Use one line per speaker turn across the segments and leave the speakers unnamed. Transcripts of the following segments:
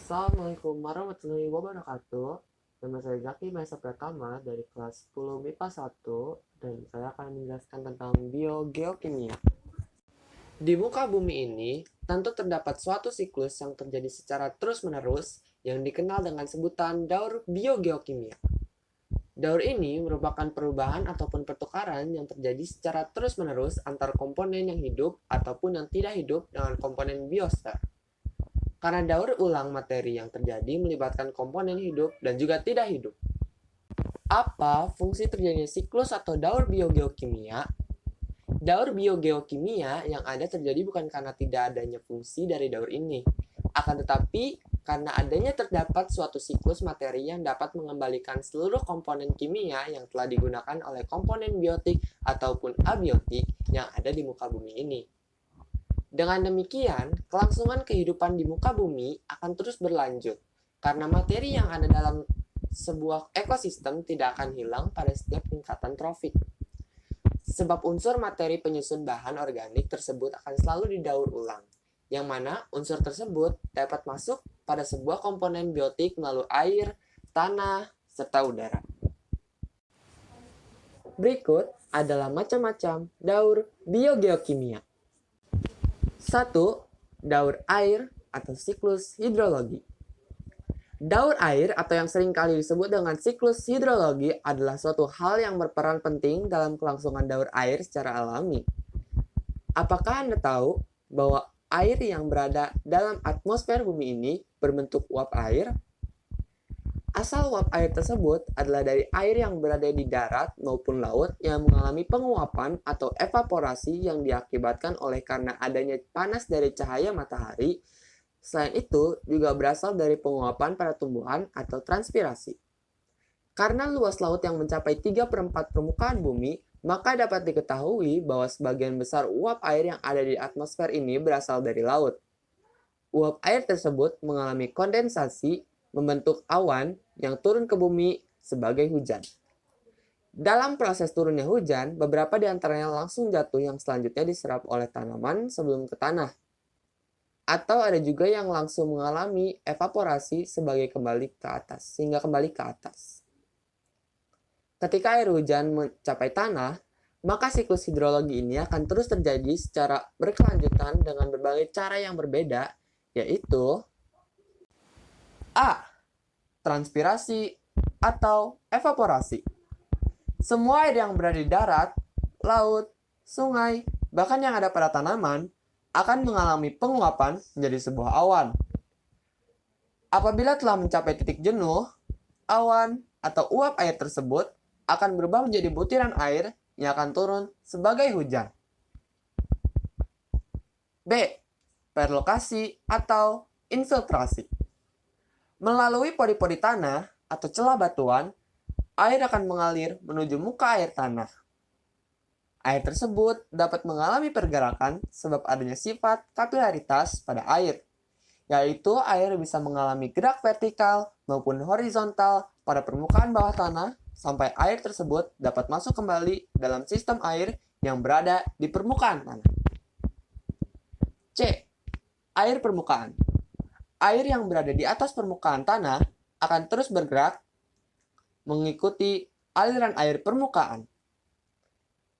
Assalamualaikum warahmatullahi wabarakatuh. Nama saya Zaki Maesa Pratama dari kelas 10 MIPA 1 dan saya akan menjelaskan tentang biogeokimia. Di muka bumi ini, tentu terdapat suatu siklus yang terjadi secara terus-menerus yang dikenal dengan sebutan daur biogeokimia. Daur ini merupakan perubahan ataupun pertukaran yang terjadi secara terus-menerus antar komponen yang hidup ataupun yang tidak hidup dengan komponen biosfer. Karena daur ulang materi yang terjadi melibatkan komponen hidup dan juga tidak hidup. Apa fungsi terjadinya siklus atau daur biogeokimia? Daur biogeokimia yang ada terjadi bukan karena tidak adanya fungsi dari daur ini, akan tetapi karena adanya terdapat suatu siklus materi yang dapat mengembalikan seluruh komponen kimia yang telah digunakan oleh komponen biotik ataupun abiotik yang ada di muka bumi ini. Dengan demikian, kelangsungan kehidupan di muka bumi akan terus berlanjut, karena materi yang ada dalam sebuah ekosistem tidak akan hilang pada setiap tingkatan trofik. Sebab unsur materi penyusun bahan organik tersebut akan selalu didaur ulang, yang mana unsur tersebut dapat masuk pada sebuah komponen biotik melalui air, tanah, serta udara. Berikut adalah macam-macam daur biogeokimia. 1. Daur air atau siklus hidrologi. Daur air atau yang sering kali disebut dengan siklus hidrologi adalah suatu hal yang berperan penting dalam kelangsungan daur air secara alami. Apakah Anda tahu bahwa air yang berada dalam atmosfer bumi ini berbentuk uap air? Asal uap air tersebut adalah dari air yang berada di darat maupun laut yang mengalami penguapan atau evaporasi yang diakibatkan oleh karena adanya panas dari cahaya matahari. Selain itu, juga berasal dari penguapan pada tumbuhan atau transpirasi. Karena luas laut yang mencapai 3/4 permukaan bumi, maka dapat diketahui bahwa sebagian besar uap air yang ada di atmosfer ini berasal dari laut. Uap air tersebut mengalami kondensasi, membentuk awan yang turun ke bumi sebagai hujan. Dalam proses turunnya hujan, beberapa di antaranya langsung jatuh yang selanjutnya diserap oleh tanaman sebelum ke tanah. Atau ada juga yang langsung mengalami evaporasi sebagai kembali ke atas, sehingga kembali ke atas. Ketika air hujan mencapai tanah, maka siklus hidrologi ini akan terus terjadi secara berkelanjutan dengan berbagai cara yang berbeda, yaitu A. Transpirasi atau evaporasi. Semua air yang berada di darat, laut, sungai, bahkan yang ada pada tanaman akan mengalami penguapan menjadi sebuah awan. Apabila telah mencapai titik jenuh, awan atau uap air tersebut akan berubah menjadi butiran air yang akan turun sebagai hujan. B. Perlokasi atau infiltrasi. Melalui pori-pori tanah atau celah batuan, air akan mengalir menuju muka air tanah. Air tersebut dapat mengalami pergerakan sebab adanya sifat kapilaritas pada air, yaitu air bisa mengalami gerak vertikal maupun horizontal pada permukaan bawah tanah sampai air tersebut dapat masuk kembali dalam sistem air yang berada di permukaan tanah. C. Air permukaan. Air yang berada di atas permukaan tanah akan terus bergerak mengikuti aliran air permukaan.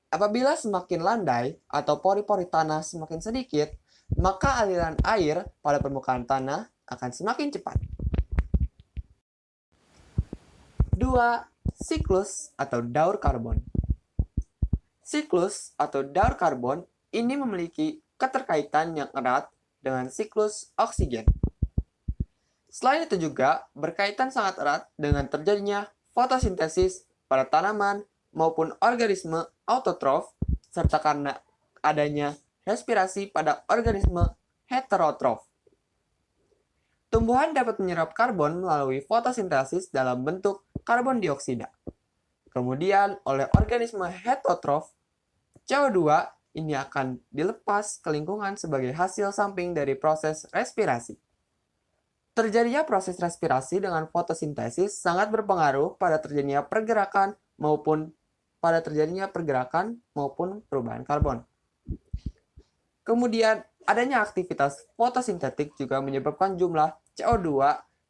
Apabila semakin landai atau pori-pori tanah semakin sedikit, maka aliran air pada permukaan tanah akan semakin cepat. 2. Siklus atau daur karbon. Siklus atau daur karbon ini memiliki keterkaitan yang erat dengan siklus oksigen. Selain itu juga berkaitan sangat erat dengan terjadinya fotosintesis pada tanaman maupun organisme autotrof, serta karena adanya respirasi pada organisme heterotrof. Tumbuhan dapat menyerap karbon melalui fotosintesis dalam bentuk karbon dioksida. Kemudian oleh organisme heterotrof, CO2 ini akan dilepas ke lingkungan sebagai hasil samping dari proses respirasi. Terjadinya proses respirasi dengan fotosintesis sangat berpengaruh pada terjadinya pergerakan maupun perubahan karbon. Kemudian, adanya aktivitas fotosintetik juga menyebabkan jumlah CO2,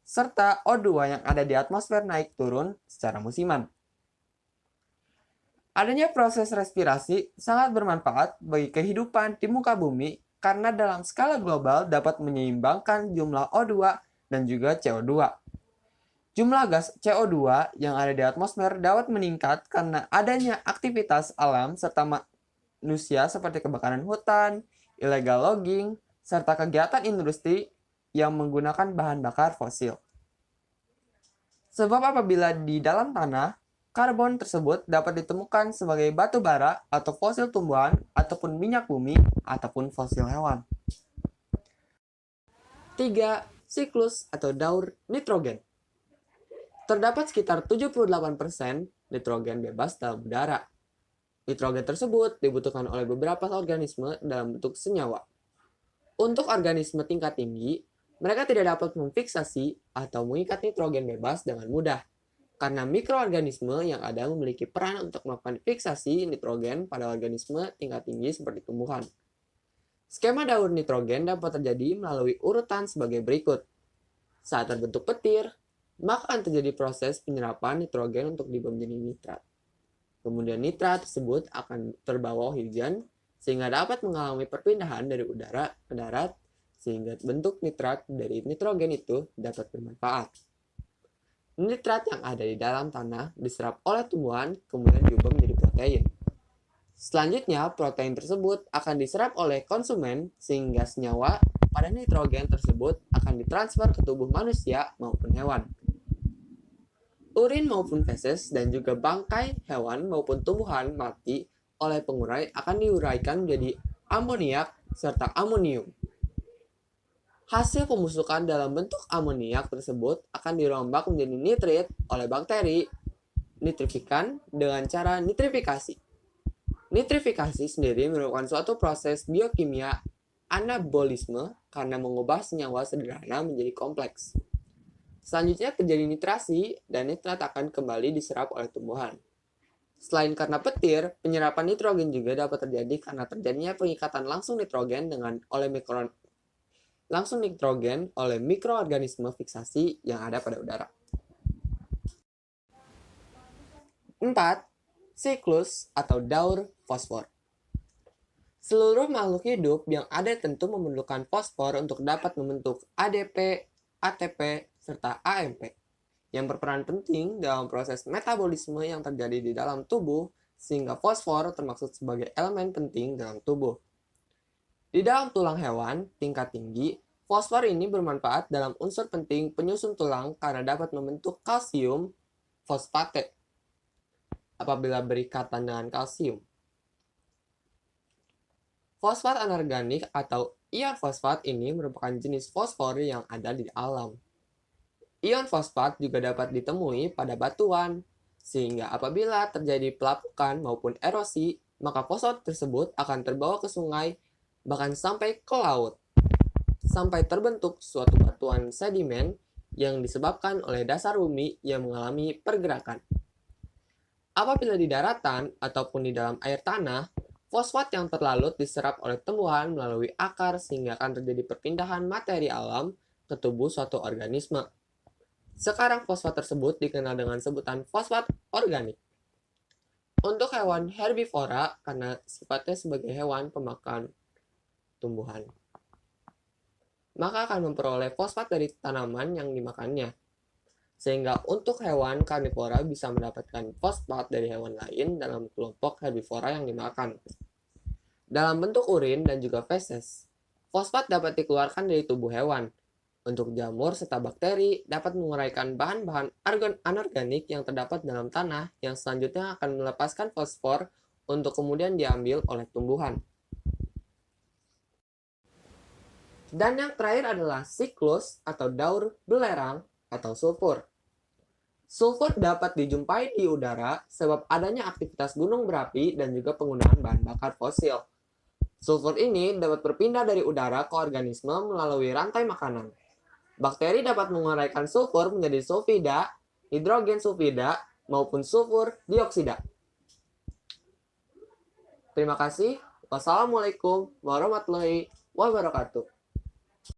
serta O2 yang ada di atmosfer naik turun secara musiman. Adanya proses respirasi sangat bermanfaat bagi kehidupan di muka bumi karena dalam skala global dapat menyeimbangkan jumlah O2 dan juga CO2. Jumlah gas CO2 yang ada di atmosfer dapat meningkat karena adanya aktivitas alam serta manusia seperti kebakaran hutan, illegal logging, serta kegiatan industri yang menggunakan bahan bakar fosil. Sebab apabila di dalam tanah, karbon tersebut dapat ditemukan sebagai batu bara atau fosil tumbuhan ataupun minyak bumi ataupun fosil hewan. 3. Siklus atau daur nitrogen. Terdapat sekitar 78% nitrogen bebas dalam udara. Nitrogen tersebut dibutuhkan oleh beberapa organisme dalam bentuk senyawa. Untuk organisme tingkat tinggi, mereka tidak dapat memfiksasi atau mengikat nitrogen bebas dengan mudah, karena mikroorganisme yang ada memiliki peran untuk melakukan fiksasi nitrogen pada organisme tingkat tinggi seperti tumbuhan. Skema daur nitrogen dapat terjadi melalui urutan sebagai berikut. Saat terbentuk petir, maka akan terjadi proses penyerapan nitrogen untuk diubah menjadi nitrat. Kemudian nitrat tersebut akan terbawa hujan sehingga dapat mengalami perpindahan dari udara ke darat sehingga bentuk nitrat dari nitrogen itu dapat bermanfaat. Nitrat yang ada di dalam tanah diserap oleh tumbuhan kemudian diubah menjadi protein. Selanjutnya, protein tersebut akan diserap oleh konsumen sehingga senyawa pada nitrogen tersebut akan ditransfer ke tubuh manusia maupun hewan. Urin maupun feses dan juga bangkai hewan maupun tumbuhan mati oleh pengurai akan diuraikan menjadi amoniak serta amonium. Hasil pembusukan dalam bentuk amoniak tersebut akan dirombak menjadi nitrit oleh bakteri nitrifikan dengan cara nitrifikasi. Nitrifikasi sendiri merupakan suatu proses biokimia anabolisme karena mengubah senyawa sederhana menjadi kompleks. Selanjutnya terjadi nitrasi dan nitrat akan kembali diserap oleh tumbuhan. Selain karena petir, penyerapan nitrogen juga dapat terjadi karena terjadinya pengikatan langsung nitrogen oleh mikroorganisme fiksasi yang ada pada udara. 4. Siklus atau daur fosfor. Seluruh makhluk hidup yang ada tentu memerlukan fosfor untuk dapat membentuk ADP, ATP, serta AMP yang berperan penting dalam proses metabolisme yang terjadi di dalam tubuh sehingga fosfor termaksud sebagai elemen penting dalam tubuh. Di dalam tulang hewan tingkat tinggi, fosfor ini bermanfaat dalam unsur penting penyusun tulang karena dapat membentuk kalsium fosfate apabila berikatan dengan kalsium. Fosfat anorganik atau ion fosfat ini merupakan jenis fosfor yang ada di alam. Ion fosfat juga dapat ditemui pada batuan, sehingga apabila terjadi pelapukan maupun erosi, maka fosfat tersebut akan terbawa ke sungai, bahkan sampai ke laut, sampai terbentuk suatu batuan sedimen yang disebabkan oleh dasar bumi yang mengalami pergerakan. Apabila di daratan ataupun di dalam air tanah, fosfat yang terlalut diserap oleh tumbuhan melalui akar sehingga akan terjadi perpindahan materi alam ke tubuh suatu organisme. Sekarang fosfat tersebut dikenal dengan sebutan fosfat organik. Untuk hewan herbivora karena sifatnya sebagai hewan pemakan tumbuhan, maka akan memperoleh fosfat dari tanaman yang dimakannya. Sehingga untuk hewan karnivora bisa mendapatkan fosfat dari hewan lain dalam kelompok herbivora yang dimakan. Dalam bentuk urin dan juga feses, fosfat dapat dikeluarkan dari tubuh hewan. Untuk jamur serta bakteri dapat menguraikan bahan-bahan anorganik yang terdapat dalam tanah yang selanjutnya akan melepaskan fosfor untuk kemudian diambil oleh tumbuhan. Dan yang terakhir adalah siklus atau daur belerang atau sulfur. Sulfur dapat dijumpai di udara sebab adanya aktivitas gunung berapi dan juga penggunaan bahan bakar fosil. Sulfur ini dapat berpindah dari udara ke organisme melalui rantai makanan. Bakteri dapat menguraikan sulfur menjadi sulfida, hidrogen sulfida, maupun sulfur dioksida. Terima kasih. Wassalamualaikum warahmatullahi wabarakatuh.